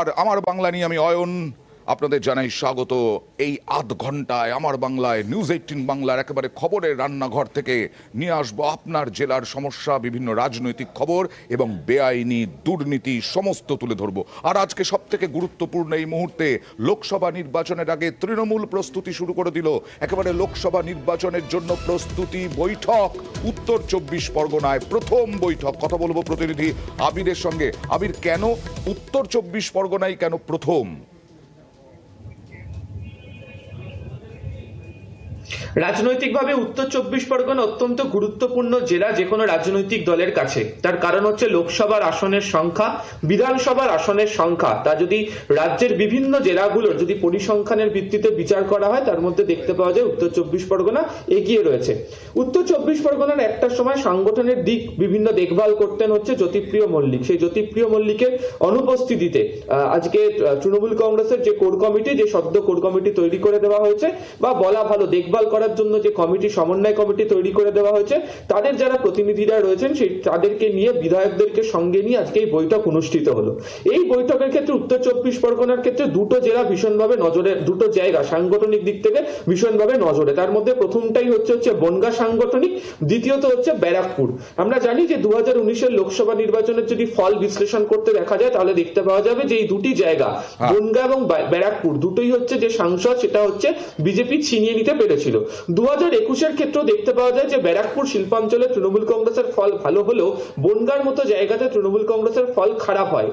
নমস্কার, আমার বাংলা নিয়ে আমি অয়ন আপনাদের জানাই স্বাগত। এই আধ ঘন্টায় আমার বাংলায় নিউজ 18 বাংলার একেবারে খবরের রান্নাঘর থেকে নিয়ে আসবো আপনার জেলার সমস্যা, বিভিন্ন রাজনৈতিক খবর এবং বেআইনি দুর্নীতি সমস্ত তুলে ধরবো। আর আজকে সব থেকে গুরুত্বপূর্ণ এই মুহূর্তে লোকসভা নির্বাচনের আগে তৃণমূল প্রস্তুতি শুরু করে দিল। একেবারে লোকসভা নির্বাচনের জন্য প্রস্তুতি বৈঠক উত্তর 24 পরগনায়, প্রথম বৈঠক। কথা বলবো প্রতিনিধি আবিরের সঙ্গে। আবির, কেন উত্তর 24 পরগনায়, কেন প্রথম? রাজনৈতিকভাবে উত্তর 24 পরগনা অত্যন্ত গুরুত্বপূর্ণ জেলা যে কোনো রাজনৈতিক দলের কাছে। তার কারণ হচ্ছে লোকসভার আসনের সংখ্যা, বিধানসভার আসনের সংখ্যা। তা যদি রাজ্যের বিভিন্ন জেলাগুলোর যদি পরিসংখ্যানের ভিত্তিতে বিচার করা হয়, তার মধ্যে দেখতে পাওয়া যায় উত্তর 24 পরগনা এগিয়ে রয়েছে। উত্তর 24 পরগনার একটা সময় সাংগঠনের দিক বিভিন্ন দেখভাল করতেন হচ্ছে জ্যোতিপ্রিয় মল্লিক। সেই জ্যোতিপ্রিয় মল্লিকের অনুপস্থিতিতে আজকে তৃণমূল কংগ্রেসের যে কোর কমিটি, যে সদ্য কোর কমিটি তৈরি করে দেওয়া হয়েছে, বা বলা ভালো দেখভাল করার জন্য যে কমিটি, সমন্বয় কমিটি তৈরি করে দেওয়া হয়েছে, তাদের যারা প্রতিনিধিরা রয়েছেন সেই তাদেরকে নিয়ে, বিধায়কদেরকে সঙ্গে নিয়ে আজকে এই বৈঠক অনুষ্ঠিত হলো। এই বৈঠকের ক্ষেত্রে উত্তর 24 পরগনার ক্ষেত্রে দুটো জেলা ভীষণভাবে নজরে, দুটো জায়গা সাংগঠনিক দিক থেকে ভীষণভাবে নজরে। তার মধ্যে প্রথমটাই হচ্ছে বনগা সাংগঠনিক, দ্বিতীয়ত হচ্ছে ব্যারাকপুর। আমরা জানি যে 2019-এর লোকসভা নির্বাচনের যদি ফল বিশ্লেষণ করতে দেখা যায়, তাহলে দেখতে পাওয়া যাবে যে এই দুটি জায়গা বনগা এবং ব্যারাকপুর দুটোই হচ্ছে যে সাংসদ, সেটা হচ্ছে বিজেপি ছিনিয়ে নিতে পেরেছিল। 2021-এর ক্ষেত্রেও দেখতে পাওয়া যায় যে ব্যারাকপুর শিল্পাঞ্চলে তৃণমূল কংগ্রেসের ফল ভালো হলেও বনগার মতো জায়গাতে তৃণমূল কংগ্রেসের ফল খারাপ হয়।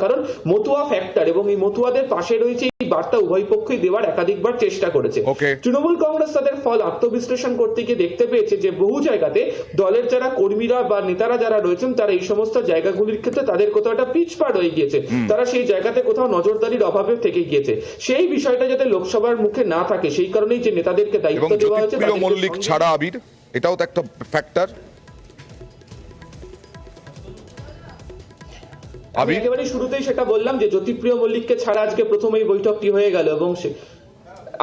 কারণ মতুয়া ফ্যাক্টর, এবং এই মতুয়াদের পাশে রয়েছে এই বার্তা উভয় পক্ষই দেওয়ার একাধিকবার চেষ্টা করেছে। তৃণমূল কংগ্রেস তাদের ফল আত্মবিশ্লেষণ করতে গিয়ে দেখতে পেয়েছে যে বহু জায়গাতে দলের যারা কর্মীরা বা নেতারা যারা রয়েছেন, তারা এই সমস্ত জায়গাগুলির ক্ষেত্রে তাদের কোথাও একটা পিছপা হয়ে গিয়েছে। তারা সেই জায়গাতে কোথাও নজরদারির অভাবে থেকে গিয়েছে। সেই বিষয়টা যাতে লোকসভার মুখে না থাকে, সেই কারণেই যে নেতাদেরকে দায়িত্ব দেওয়া হয়েছে। মল্লিক ছাড়া আবির, এটাও তো একটা ফ্যাক্টর। আমি একেবারে শুরুতেই সেটা বললাম যে জ্যোতিপ্রিয় মল্লিককে ছাড়া আজকে প্রথম এই বৈঠকটি হয়ে গেল, এবং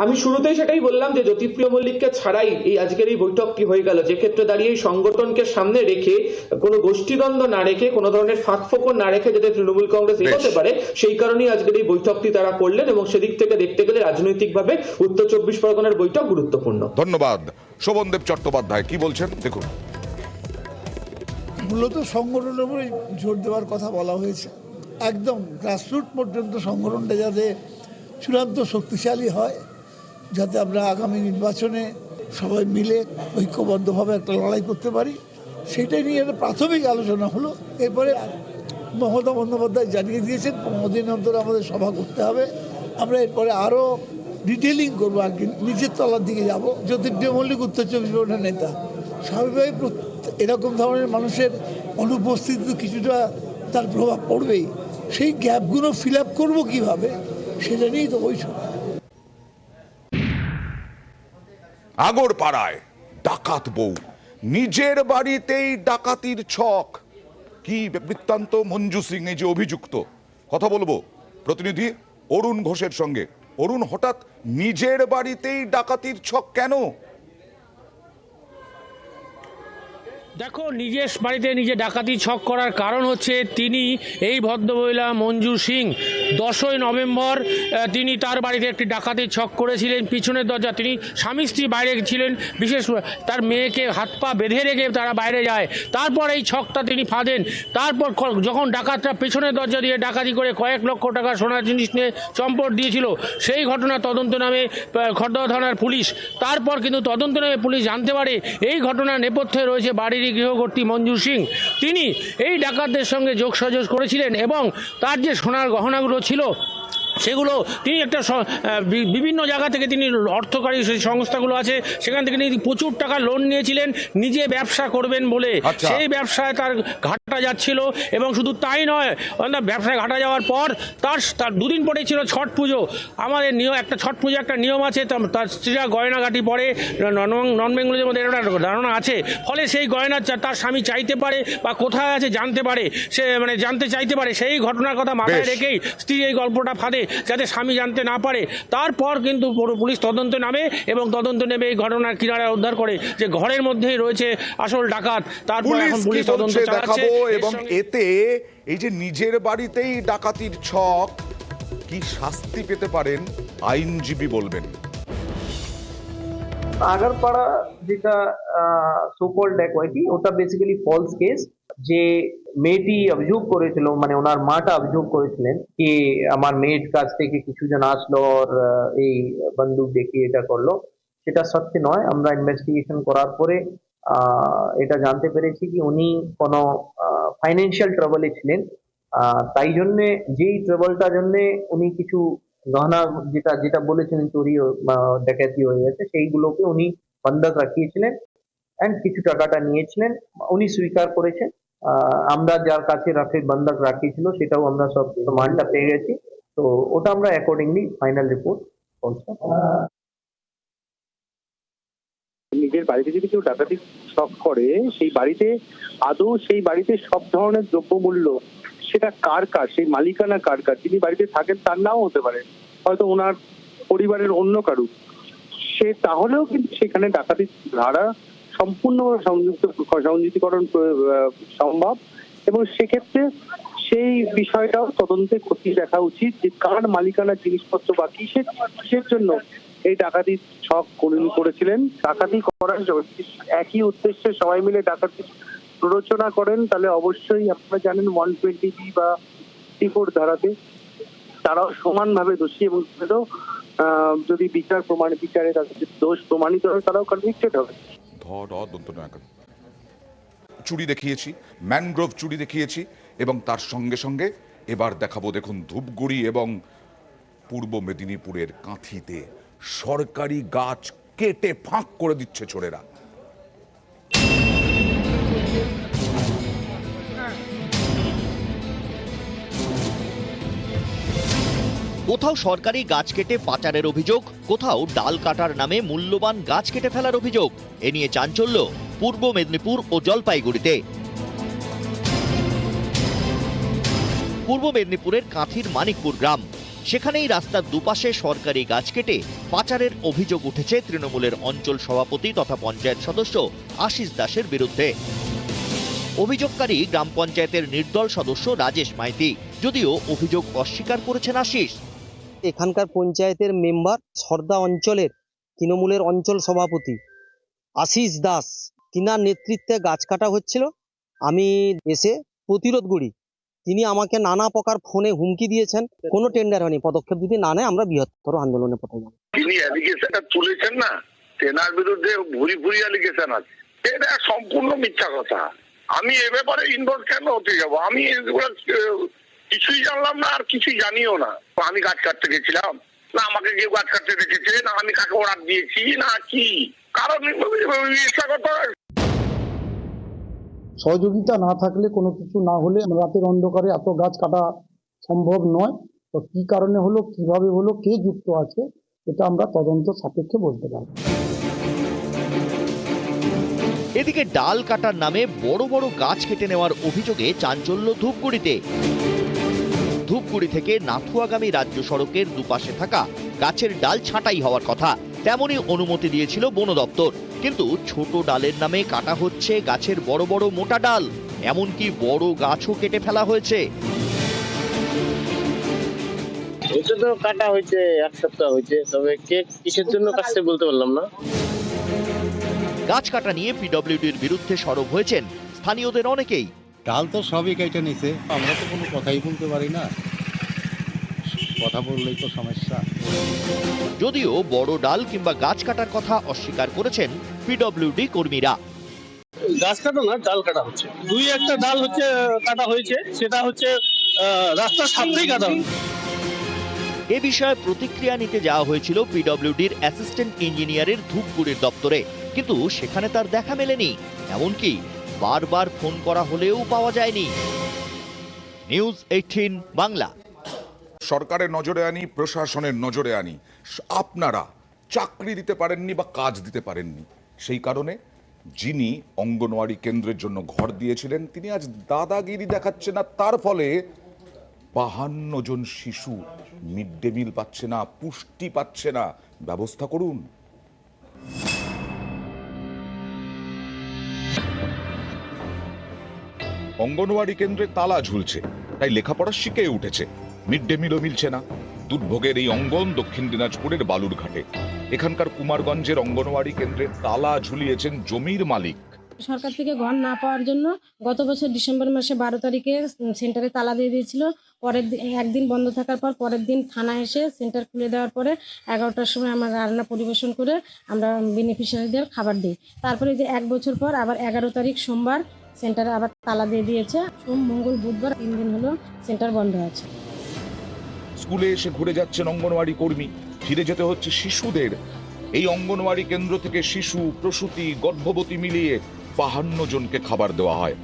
আমি শুরুতেই সেটাই বললাম যে জ্যোতিপ্রিয় মল্লিককে ছাড়াই এই আজকের এই বৈঠকটি হয়ে গেল, যে ক্ষেত্রে দাঁড়িয়ে এই সংগঠনকে সামনে রেখে, কোনো গোষ্ঠীদ্বন্দ্ব না রেখে, কোনো ধরনের ফাঁকফোকর না রেখে যাতে তৃণমূল কংগ্রেস এগোতে পারে, সেই কারণেই আজকের এই বৈঠকটি তারা করলেন। এবং সেদিক থেকে দেখতে গেলে রাজনৈতিকভাবে উত্তর 24 পরগনার বৈঠক গুরুত্বপূর্ণ। ধন্যবাদ। শোভনদেব চট্টোপাধ্যায় কি বলছেন দেখুন। মূলত সংগঠনের উপরে জোর দেওয়ার কথা বলা হয়েছে। একদম গ্রাসরুট পর্যন্ত সংগঠনটা যাতে চূড়ান্ত শক্তিশালী হয়, যাতে আমরা আগামী নির্বাচনে সবাই মিলে ঐক্যবদ্ধভাবে একটা লড়াই করতে পারি, সেটাই নিয়ে একটা প্রাথমিক আলোচনা হলো। এরপরে মমতা বন্দ্যোপাধ্যায় জানিয়ে দিয়েছেন 15 দিন অন্তর আমাদের সভা করতে হবে। আমরা এরপরে আরও ডিটেলিং করবো, আর কি নিচের তলার দিকে যাব। জ্যোতিপ্রিয় মল্লিক উত্তর 24 পরগনার নেতা, স্বাভাবিকভাবে এরকম ধরনের মানুষের অনুপস্থিতি কিছুটা তার প্রভাব পড়বেই। সেই গ্যাপগুলো ফিল আপ করবো কীভাবে, সেটা নিয়েই তো বৈঠক। আগরপাড়ায় ডাকাত বউ, নিজের বাড়িতেই ডাকাতির ছক। কি বৃত্তান্ত মঞ্জু সিং এই যে অভিযুক্ত, কথা বলবো প্রতিনিধি অরুণ ঘোষের সঙ্গে। অরুণ, হঠাৎ নিজের বাড়িতেই ডাকাতির ছক কেন? দেখো, নিজের বাড়িতে নিজে ডাকাতি ছক করার কারণ হচ্ছে তিনি, এই ভদ্রমহিলা মঞ্জু সিং, 10ই নভেম্বর তিনি তার বাড়িতে একটি ডাকাতির ছক করেছিলেন। পিছনের দরজা, তিনি স্বামী স্ত্রী বাইরে ছিলেন, বিশেষ তার মেয়েকে হাত পা বেঁধে রেখে তারা বাইরে যায়। তারপর এই ছকটা তিনি ফাঁদেন। তারপর যখন ডাকাতরা পেছনের দরজা দিয়ে ডাকাতি করে কয়েক লক্ষ টাকা সোনার জিনিস নিয়ে চম্পট দিয়েছিল, সেই ঘটনা তদন্ত নামে খড়দহ থানার পুলিশ। তারপর কিন্তু তদন্ত নামে পুলিশ জানতে পারে এই ঘটনার নেপথ্যে রয়েছে বাড়ির গৃহকর্ত্রী মঞ্জু সিং। তিনি এই ডাকাতদের সঙ্গে যোগসাজশ করেছিলেন, এবং তার যে সোনার গহনাগুলো ছিল সেগুলো তিনি একটা বিভিন্ন জায়গা থেকে তিনি অর্থকারী সেই সংস্থাগুলো আছে, সেখান থেকে তিনি প্রচুর টাকা লোন নিয়েছিলেন নিজে ব্যবসা করবেন বলে। সেই ব্যবসায় তার ঘাটা যাচ্ছিল, এবং শুধু তাই নয়, ব্যবসায় ঘাটা যাওয়ার পর তার দুদিন পরেই ছিল ছট পুজো। আমাদের একটা ছট পুজো একটা নিয়ম আছে, তার স্ত্রীরা গয়নাগাটি পরে, নন বেঙ্গলিদের মধ্যে একটা ধারণা আছে। ফলে সেই গয়না তার স্বামী চাইতে পারে বা কোথায় আছে জানতে পারে, সে জানতে চাইতে পারে। সেই ঘটনার কথা মাথায় রেখেই স্ত্রী এই গল্পটা ফাঁদে, যাতে স্বামী জানতে না পারে। তারপর কিন্তু পুলিশ তদন্ত নামে, এবং তদন্ত নেমে এই ঘটনার কিনারা উদ্ধার করে যে ঘরের মধ্যেই রয়েছে আসল ডাকাত। তারপর এখন পুলিশ তদন্ত চালাচ্ছে। এবং এতে এই যে নিজের বাড়িতেই ডাকাতির ছক, কি শাস্তি পেতে পারেন আইনজীবী বলবেন। আগারপাড়া যেটা সোকল ড্যাকোয়াইটি, ওটা বেসিক্যালি ফলস কেস। যে মেয়েটি অভিযোগ করেছিল, মানে ওনার মাটা অভিযোগ করেছিলেন কি আমার মেয়ের কাছ থেকে কিছুজন আসলো আর এই বন্দুক দেখিয়ে এটা করলো, সেটা সত্যি নয়। আমরা ইনভেস্টিগেশন করার পরে এটা জানতে পেরেছি কি উনি কোনো ফাইন্যান্সিয়াল ট্রাবলে ছিলেন। তাই জন্যে যেই ট্রাবলটার জন্য উনি কিছু গহনা যেটা যেটা বলেছিলেন চুরি ডাকাতি হয়ে গেছে, সেইগুলোকে উনি বন্ধক রাখিয়েছিলেন এন্ড কিছু টাকাটা নিয়েছিলেন। উনি স্বীকার করেছেন। আমরা যার কাছে বন্ধক রাখিয়েছিল সেটাও আমরা সব প্রমাণটা পেয়ে গেছি। তো ওটা আমরা অ্যাকর্ডিংলি ফাইনাল রিপোর্ট নিজের বাড়িতে যদি কেউ ডাকাতি শখ করে, সেই বাড়িতে আদৌ সেই বাড়িতে সব ধরনের দ্রব্যমূল্য সেটা কার কার, সেই মালিকানা কার কার, যিনি বাড়িতে থাকেন তার নাও হতে পারে, হয়তো ওনার পরিবারের অন্য কারু, সে তাহলেও কিন্তু সেখানে ডাকাতির ধারা সম্পূর্ণভাবে সংযুক্তিকরণ সম্ভব। এবং সেক্ষেত্রে সেই বিষয়টাও তদন্তে খতিয়ে দেখা উচিত যে কার মালিকানা জিনিসপত্র বা কিসের জন্য এই ডাকাতির ছক করেছিলেন। ডাকাতি করার একই উদ্দেশ্যে সবাই মিলে ডাকাতি প্ররোচনা করেন, তাহলে অবশ্যই আপনারা জানেন 120B বা 64 ধারাতে তারাও সমানভাবে দোষী, এবং যদি বিচারে তাদের দোষ প্রমাণিত হয় তারাও কনভিক্টেড হবে। চুরি দেখিয়েছি, ম্যানগ্রোভ চুরি দেখিয়েছি, এবং তার সঙ্গে সঙ্গে এবার দেখাবো, দেখুন, ধূপগুড়ি এবং পূর্ব মেদিনীপুরের কাঁথিতে সরকারি গাছ কেটে ফাঁক করে দিচ্ছে চোরেরা। কোথাও সরকারি গাছ কেটে পাচারের অভিযোগ, কোথাও ডাল কাটার নামে মূল্যবান গাছ কেটে ফেলার অভিযোগ। এ নিয়ে চাঞ্চল্য পূর্ব মেদিনীপুর ও জলপাইগুড়িতে। পূর্ব মেদিনীপুরের কাঁথির মানিকপুর গ্রাম, সেখানেই রাস্তার দুপাশে সরকারি গাছ কেটে পাচারের অভিযোগ উঠেছে তৃণমূলের অঞ্চল সভাপতি তথা পঞ্চায়েত সদস্য আশিস দাসের বিরুদ্ধে। অভিযোগকারী গ্রাম পঞ্চায়েতের নির্দল সদস্য রাজেশ মাইতি, যদিও অভিযোগ অস্বীকার করেছেন আশিস। এখানকার পঞ্চায়েতের মেম্বার সর্দা অঞ্চলের তৃণমূলের অঞ্চল সভাপতি আশিস দাস, তিনার নেতৃত্বে গাছ কাটা হচ্ছিল। আমি এসে প্রতিরোধ করি। তিনি আমাকে নানা প্রকার ফোনে হুমকি দিয়েছেন, কোনো টেন্ডার হয়নি, পদক্ষেপ যদি না নেয় আমরা বৃহত্তর আন্দোলনে পথে যাব। তিনি অ্যালিগেশনটা তুলেছেন না, তেনার বিরুদ্ধে ভুরি ভুরি অ্যালিগেশন আছে, এটা সম্পূর্ণ মিথ্যা কথা। আমি এ ব্যাপারে ইনভলভ কেন হতে যাবো? আমি এগুলো কিছুই জানলাম না, আর কিছুই জানিও না। আমি গাছ কাটতে গেছিলাম না, আমাকে কেউ গাছ কাটতে দেখেছে না, আমি কাকে অর্ডার দিয়েছি না কি? কারণ মিথ্যা কথা। সহযোগিতা না থাকলে, কোনো কিছু না হলে রাতের অন্ধকারে এত গাছ কাটা সম্ভব নয়। তো কি কারণে হলো, কিভাবে হলো, কে যুক্ত আছে, এটা আমরা তদন্ত সাপেক্ষে বলতে পারব। এদিকে ডাল কাটার নামে বড় বড় গাছ কেটে নেওয়ার অভিযোগে চাঞ্চল্য ধূপগুড়িতে। ধূপগুড়ি থেকে নাথুয়াগামী রাজ্য সড়কের দুপাশে থাকা গাছের ডাল ছাঁটাই হওয়ার কথা, তেমনই অনুমতি দিয়েছিল বন দপ্তর। কিন্তু ছোট ডালের নামে কাটা হচ্ছে গাছের বড় বড় মোটা ডাল, এমনকি বড় গাছও কেটে ফেলা হয়েছে। এটা তো কাটা হয়েছে 1 সপ্তাহ হয়েছে, তবে কে কিসের জন্য কাটছে বলতে পারলাম না। গাছ কাটা নিয়ে পিডব্লিউডির বিরুদ্ধে সরব হয়েছেন স্থানীয়দের অনেকেই। ডাল তো সবই কেটে নিছে, আমরা তো কোনো কথাই বলতে পারি না, কথা বললেই তো সমস্যা। যদিও বড় ডাল কিংবা গাছ কাটার কথা অস্বীকার করেছেন পিডব্লিউডি কর্মীরা। গাছ কাটা না, ডাল কাটা হচ্ছে। 2-1টা ডাল হচ্ছে কাটা হয়েছে, সেটা হচ্ছে রাস্তার সামনেই কাটা হচ্ছে। এ বিষয়ে প্রতিক্রিয়া নিতে যাওয়া হয়েছিল পিডব্লিউডির অ্যাসিস্ট্যান্ট ইঞ্জিনিয়ারের ধূপগুড়ির দপ্তরে, কিন্তু সেখানে তার দেখা মেলেনি। এমনকি বারবার ফোন করা হলেও পাওয়া যায়নি। নিউজ 18 বাংলা। সরকারের নজরে আনি, প্রশাসনের নজরে আনি। আপনারা চাকরি দিতে পারেননি বা কাজ দিতে পারেননি, সেই কারণে যিনি অঙ্গনওয়াড়ি কেন্দ্রের জন্য ঘর দিয়েছিলেন তিনি আজ দাদাগিরি দেখাচ্ছেন, না তার ফলে 52 জন শিশু মিড ডে মিল পাচ্ছে না, পুষ্টি পাচ্ছে না। ব্যবস্থা করুন। অঙ্গনওয়াড়ি কেন্দ্রে তালা ঝুলছে, তাই লেখাপড়া শিখে উঠেছে, মিড ডে মিলও মিলছে না। দুর্ভোগের এই অঙ্গন দক্ষিণ দিনাজপুরের বালুরঘাটে। এখানকার কুমারগঞ্জের অঙ্গনওয়াড়ি কেন্দ্রে তালা ঝুলিয়েছেন জমির মালিক। সরকার থেকে ঘর না পাওয়ার জন্য গত বছর ডিসেম্বর মাসে 12 তারিখে সেন্টারে তালা দিয়ে দিয়েছিল। পরের দিন একদিন বন্ধ থাকার পর পরের দিন থানা এসে সেন্টার খুলে দেওয়ার পরে 11টার সময় আমরা রান্না পরিবেশন করে আমরা বেনিফিশিয়ারিদের খাবার দিই। তারপরে যে 1 বছর পর আবার 11 তারিখ সোমবার সেন্টারে আবার তালা দিয়ে দিয়েছে। সোম, মঙ্গল, বুধবার 3 দিন হলো সেন্টার বন্ধ আছে। স্কুলে এসে ঘুরে যাচ্ছেন অঙ্গনওয়াড়ি কর্মী, ফিরে যেতে হচ্ছে শিশুদের। এই অঙ্গনওয়াড়ি কেন্দ্র থেকে শিশু, প্রসূতি, গর্ভবতী মিলিয়ে 52 জনকে খাবার দেওয়া হয়।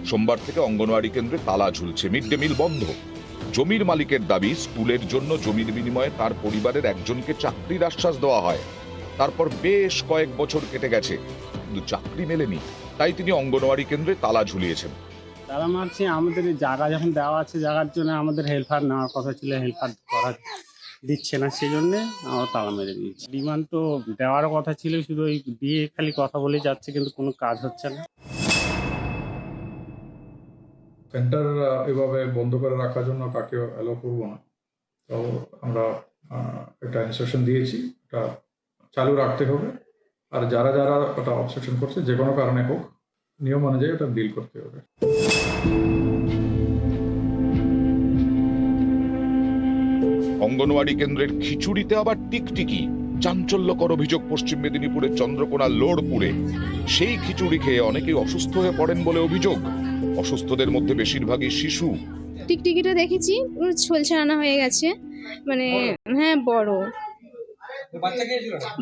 সোমবার থেকে অঙ্গনওয়াড়ি কেন্দ্রে তালা ঝুলছে, মিড ডে মিল বন্ধ। জমির মালিকের দাবি, স্কুলের জন্য জমির বিনিময়ে তার পরিবারের একজনকে চাকরির আশ্বাস দেওয়া হয়। তারপর বেশ কয়েক বছর কেটে গেছে, কিন্তু চাকরি মেলেনি। তাই তিনি অঙ্গনওয়াড়ি কেন্দ্রে তালা ঝুলিয়েছেন। তালা মারছি, আমাদের জায়গা যখন দেওয়া আছে, জায়গার জন্য আমাদের হেল্পার নেওয়ার কথা ছিল, হেল্পার করা দিচ্ছে না, সেই জন্যে আমরা তালা মেরে দিয়েছি। ডিমান্ড তো দেওয়ার কথা ছিল, শুধু ওই দিয়ে খালি কথা বলে যাচ্ছে, কিন্তু কোনো কাজ হচ্ছে না। সেন্টার এভাবে বন্ধ করে রাখার জন্য কাকে অ্যালাউ করবো না। তো আমরা একটা ইনস্ট্রাকশন দিয়েছি, এটা চালু রাখতে হবে। আর যারা যারা ওটা অবস্ট্রাকশন করছে, যে কোনো কারণে হোক, নিয়ম অনুযায়ী ওটা ডিল করতে হবে। অঙ্গনওয়াড়ি কেন্দ্রের খিচুড়িতে আবার টিকটিকি। চাঞ্চল্যকর অভিযোগ পশ্চিম মেদিনীপুরের চন্দ্রকোনা লোড়পুরে। সেই খিচুড়ি খেয়ে অনেকেই অসুস্থ হয়ে পড়েন বলে অভিযোগ। অসুস্থদের মধ্যে বেশিরভাগই শিশু। টিকটিকিটা দেখেছি, ঝোলসা রান্না হয়ে গেছে, মানে হ্যাঁ বড়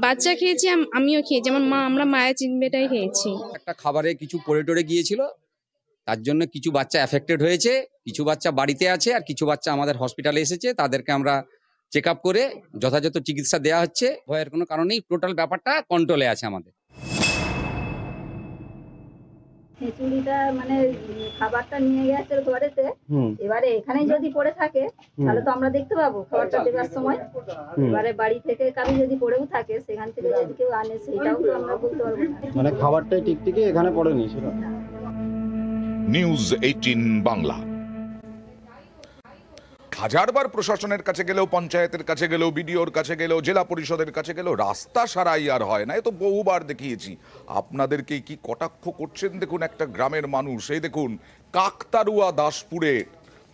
বাচ্চা খেয়েছি, আমিও খেয়েছি, আমার মা, আমরা মায়ের চিনবেটাই খেয়েছি। একটা খাবারে কিছু পড়ে টরে গিয়েছিল, তার জন্য কিছু বাচ্চা এফেক্টেড হয়েছে, কিছু বাচ্চা বাড়িতে আছে, আর কিছু বাচ্চা আমাদের হসপিটালে এসেছে। তাদেরকে আমরা চেক আপ করে যথাযথ চিকিৎসা দেওয়া হচ্ছে। ভয়ের কোনো কারণেই টোটাল ব্যাপারটা কন্ট্রোলে আছে আমাদের। খিচুড়িটা মানে খাবারটা নিয়ে গেছে ঘরেতে, এবারে এখানে যদি পড়ে থাকে তাহলে তো আমরা দেখতে পাবো খাবারটা দেওয়ার সময়। এবারে বাড়ি থেকে কারো যদি পড়েও থাকে, সেখান থেকে যদি কেউ আনে, সেটাও তো আমরা বলতে পারবো না। মানে খাবারটাই টিকটিকি এখানে পড়েনি সেটা। নিউজ 18 বাংলা। হাজারবার প্রশাসনের কাছে গেলেও, পঞ্চায়েতের কাছে গেলেও, বিডিওর কাছে গেলেও, জেলা পরিষদের কাছে গেলেও রাস্তা সারাই আর হয় না। এ তো বহুবার দেখিয়েছি। আপনাদেরকে কি কটাক্ষ করছেন দেখুন একটা গ্রামের মানুষ। এই দেখুন, কাকতারুয়া দাসপুরে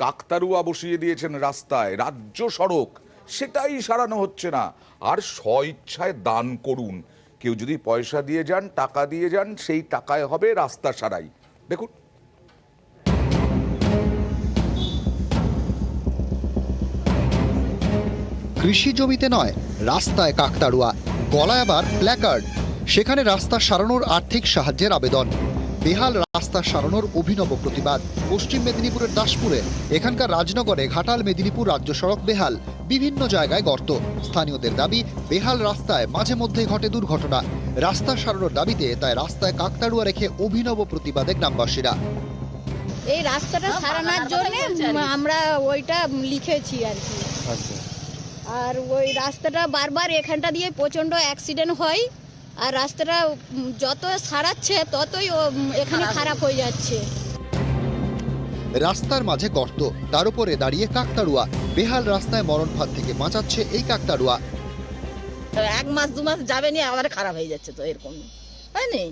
কাকতারুয়া বসিয়ে দিয়েছেন রাস্তায়, রাজ্য সড়ক, সেটাই সারানো হচ্ছে না। আর স্বইচ্ছায় দান করুন, কেউ যদি পয়সা দিয়ে যান, টাকা দিয়ে যান, সেই টাকায় হবে রাস্তা সারাই। দেখুন, কৃষি জমিতে নয়, রাস্তায় কাকতাড়ুয়া, গলায় আবার প্ল্যাকার্ড। সেখানে রাস্তা সারানোর আর্থিক সাহায্যের আবেদন। বেহাল রাস্তা সারানোর অভিনব প্রতিবাদ পশ্চিম মেদিনীপুরের দাসপুরে। এখানকার রাজনগরে ঘাটাল মেদিনীপুর রাজ্য সড়ক বেহাল, বিভিন্ন জায়গায় গর্ত। স্থানীয়দের দাবি, বেহাল রাস্তায় মাঝে মধ্যেই ঘটে দুর্ঘটনা। রাস্তা সারানোর দাবিতে তাই রাস্তায় কাকতাড়ুয়া রেখে অভিনব প্রতিবাদে গ্রামবাসীরা। এই রাস্তাটা সারানোর জন্য আমরা ওইটা লিখেছি আর কি। আর ওই রাস্তাটা বারবার এখানটা দিয়ে প্রচণ্ড অ্যাক্সিডেন্ট হয়, আর রাস্তাটা যত সারাচ্ছে ততই এখানে খারাপ হয়ে যাচ্ছে। রাস্তার মাঝে গর্ত, তার উপরে দাঁড়িয়ে কাকতাড়ুয়া। বেহাল রাস্তায় মরণ ফাঁদ থেকে বাঁচাচ্ছে এই কাকতাড়ুয়া। 1 মাস 2 মাস যাবে নি, আবার খারাপ হয়ে যাচ্ছে। তো এরকম হয়নি,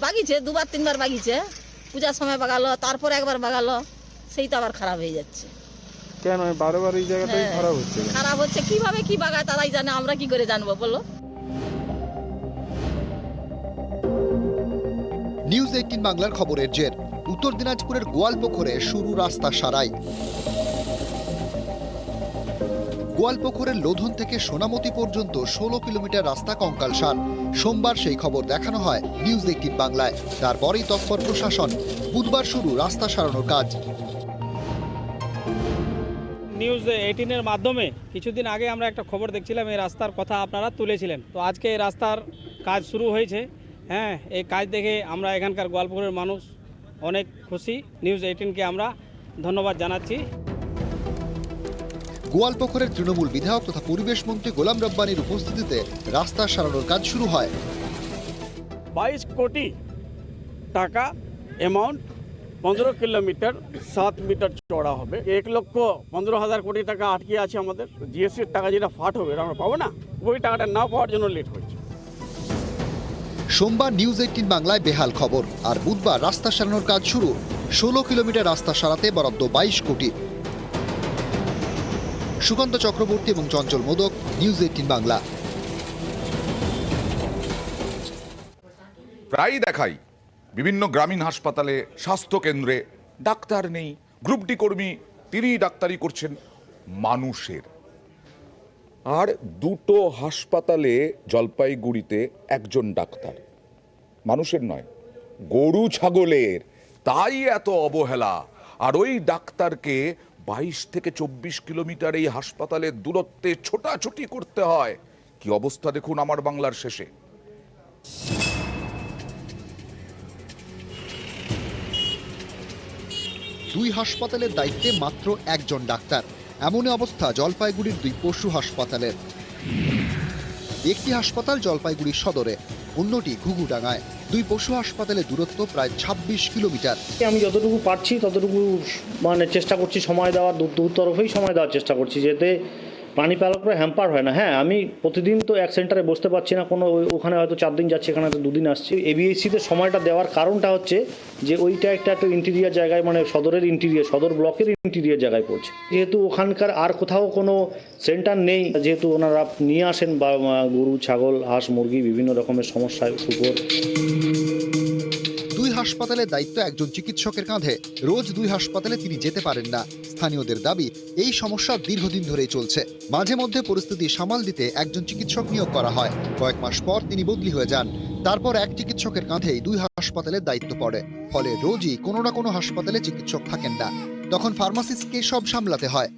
বাগিছে 2বার 3বার বাগিছে, পূজার সময় বাগালো, তারপর একবার বাগালো, সেই তো আবার খারাপ হয়ে যাচ্ছে। কেন বারবার এই জায়গাটাই খারাপ হচ্ছে? খারাপ হচ্ছে কিভাবে, কি বাগায় তারাই জানে, আমরা কি করে জানবো বলো। নিউজ 18 বাংলার খবরের জের। উত্তর দিনাজপুরের গোয়ালপুকুরে শুরু রাস্তা সারাই। গোয়ালপুকুরের লোধন থেকে সোনামতি পর্যন্ত 16 কিলোমিটার রাস্তা কঙ্কালসার। সোমবার সেই খবর দেখানো হয় নিউজ 18 বাংলায়। তারপরেই তৎপর প্রশাসন। বুধবার শুরু রাস্তা সারানোর কাজ। নিউজ 18-এর মাধ্যমে কিছুদিন আগে আমরা একটা খবর দেখছিলাম, এই রাস্তার কথা আপনারা তুলেছিলেন। তো আজকে এই রাস্তার কাজ শুরু হয়েছে। হ্যাঁ, এই কাজ দেখে আমরা এখানকার গোয়ালপুরের মানুষ অনেক খুশি। নিউজ 18-কে আমরা ধন্যবাদ জানাচ্ছি। গোয়ালপুকুরের তৃণমূল বিধায়ক তথা পরিবেশ মন্ত্রী গোলাম রব্বানির উপস্থিতিতে রাস্তা সারানোর কাজ শুরু হয়। 22 কোটি টাকা অ্যামাউন্ট 15 কিলোমিটার 7 মিটার চড়া হবে। 1,15,000 কোটি টাকা আটকে আছে আমাদের। জিএসটির টাকা যেটা ফাট হবে আমরা পাবো না, ওই টাকাটা না পাওয়ার জন্য লেট হয়েছে। সোমবার নিউজ 18 বাংলায় বেহাল খবর, আর বুধবার রাস্তা সারানোর কাজ শুরু। 16 কিলোমিটার রাস্তা সারাতে বরাদ্দ 22 কোটি। সুকান্ত চক্রবর্তী এবং চঞ্চল মোদক, নিউজ 18 বাংলা। প্রায়ই দেখাই বিভিন্ন গ্রামীণ হাসপাতালে, স্বাস্থ্য কেন্দ্রে ডাক্তার নেই, গ্রুপ ডি কর্মী তিনি ডাক্তারি করছেন মানুষের। আর দুটো হাসপাতালে জলপাইগুড়িতে একজন ডাক্তার, মানুষের নয়, গরু ছাগলের। তাই এত অবহেলা। আর ওই ডাক্তারকে 22 থেকে 24 কিলোমিটার এই হাসপাতালের দূরত্বে ছোটাছুটি করতে হয়। কি অবস্থা দেখুন আমার বাংলার শেষে। দুই হাসপাতালের দায়িত্বে মাত্র একজন ডাক্তার, এমনই অবস্থা জলপাইগুড়ির দুই পশু হাসপাতালের। একটি হাসপাতাল জলপাইগুড়ি সদরে, অন্যটি ঘুঘুডাঙ্গায়। দুই পশু হাসপাতালের দূরত্ব প্রায় 26 কিলোমিটার। আমি যতটুকু পারছি ততটুকু মানে চেষ্টা করছি সময় দেওয়ার, দু তরফেই সময় দেওয়ার চেষ্টা করছি, যাতে প্রাণী পালকরা হ্যাম্পার হয় না। হ্যাঁ, আমি প্রতিদিন তো এক সেন্টারে বসতে পারছি না, কোনো ওখানে হয়তো 4 দিন যাচ্ছে, এখানে হয়তো 2 দিন আসছি। এবিএসসিতে সময়টা দেওয়ার কারণটা হচ্ছে যে ওইটা একটা ইন্টিরিয়ার জায়গায়, মানে সদরের ইন্টিরিয়ার, সদর ব্লকের ইন্টিরিয়ার জায়গায় পড়ছে। যেহেতু ওখানকার আর কোথাও কোনো সেন্টার নেই, যেহেতু ওনারা নিয়ে আসেন বা গরু, ছাগল, হাঁস, মুরগি বিভিন্ন রকমের সমস্যায়, শুকর। দুই হাসপাতালের দায়িত্ব একজন চিকিৎসকের কাঁধে। রোজ দুই হাসপাতালে তিনি যেতে পারেন না। স্থানীয়দের দাবি, এই সমস্যা দীর্ঘদিন ধরেই চলছে। মাঝে মধ্যে পরিস্থিতি সামাল দিতে একজন চিকিৎসক নিয়োগ করা হয়, কয়েক মাস পর তিনি বদলি হয়ে যান। তারপর এক চিকিৎসকের কাঁধেই দুই হাসপাতালের দায়িত্ব পড়ে। ফলে রোজই কোনো না কোনো হাসপাতালে চিকিৎসক থাকেন না, তখন ফার্মাসিস্টকে সব সামলাতে হয়।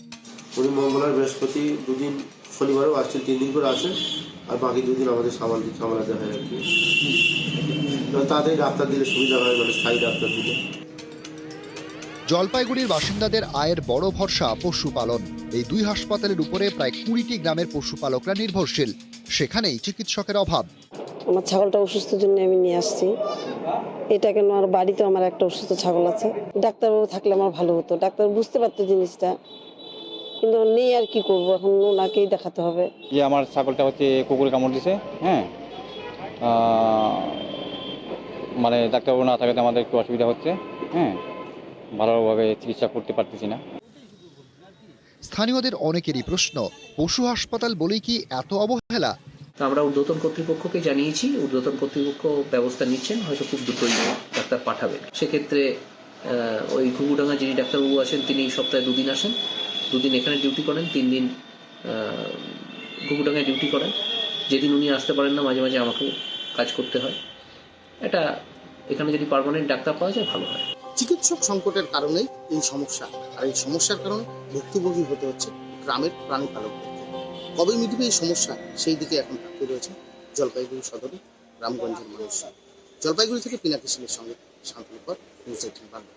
উনি মঙ্গলবার, বৃহস্পতি 2 দিন, শনিবারও আসছেন, 3 দিন করে আসেন, আর বাকি 2 দিন আমাদের সামলাতে হয় আর কি। তাদের ডাক্তার দিলে সুবিধা হয়, মানে স্থায়ী ডাক্তার দিলে। জলপাইগুড়ির বাসিন্দাদের আয়ের বড় ভরসা পশুপালন। এই দুই হাসপাতালের উপরে প্রায় 20টি গ্রামের পশুপালকরা নির্ভরশীল। সেখানেই চিকিৎসকের অভাব। আমার ছাগলটা অসুস্থর জন্য আমি নিয়ে আসছি। এটা কেন, আর বাড়িতে আমার একটা অসুস্থ ছাগল আছে। ডাক্তারবাবু থাকলে আমার ভালো হতো, ডাক্তার বুঝতে পারতো জিনিসটা, কিন্তু নেই। আর কি করবো, এখন ওনাকেই দেখাতে হবে। যে আমার ছাগলটা হচ্ছে কুকুরে কামড় দিছে, হ্যাঁ, মানে ডাক্তারবাবু না থাকাতে আমাদের একটু অসুবিধা হচ্ছে, হ্যাঁ, ভালোভাবে চিকিৎসা করতে পারতেছি না। স্থানীয়দের অনেকেরই প্রশ্ন, পশু হাসপাতাল বলেই কি এত অবহেলা? আমরা ঊর্ধ্বতন কর্তৃপক্ষকে জানিয়েছি, ঊর্ধ্বতন কর্তৃপক্ষ ব্যবস্থা নিচ্ছেন, হয়তো খুব দ্রুতই ডাক্তার পাঠাবেন। সেক্ষেত্রে ওই ঘুঘুডাঙ্গা যিনি ডাক্তারবাবু আসেন, তিনি সপ্তাহে 2 দিন আসেন, 2 দিন এখানে ডিউটি করেন, 3 দিন ঘুঘুডাঙ্গায় ডিউটি করেন। যেদিন উনি আসতে পারেন না, মাঝে মাঝে আমাকেও কাজ করতে হয়। এটা এখানে যদি পার্মানেন্ট ডাক্তার পাওয়া যায় ভালো হয়। চিকিৎসক সংকটের কারণেই এই সমস্যা, আর এই সমস্যার কারণে ভুক্তভোগী হতে হচ্ছে গ্রামের প্রাণী পালকদের। কবে মিটবে এই সমস্যা, সেই দিকে এখন তাকিয়ে রয়েছে জলপাইগুড়ি সদরে গ্রামগঞ্জের মানুষ। জলপাইগুড়ি থেকে পিনাকি সিংয়ের সঙ্গে শান্তনুপর, নিউজ 18 বাংলা।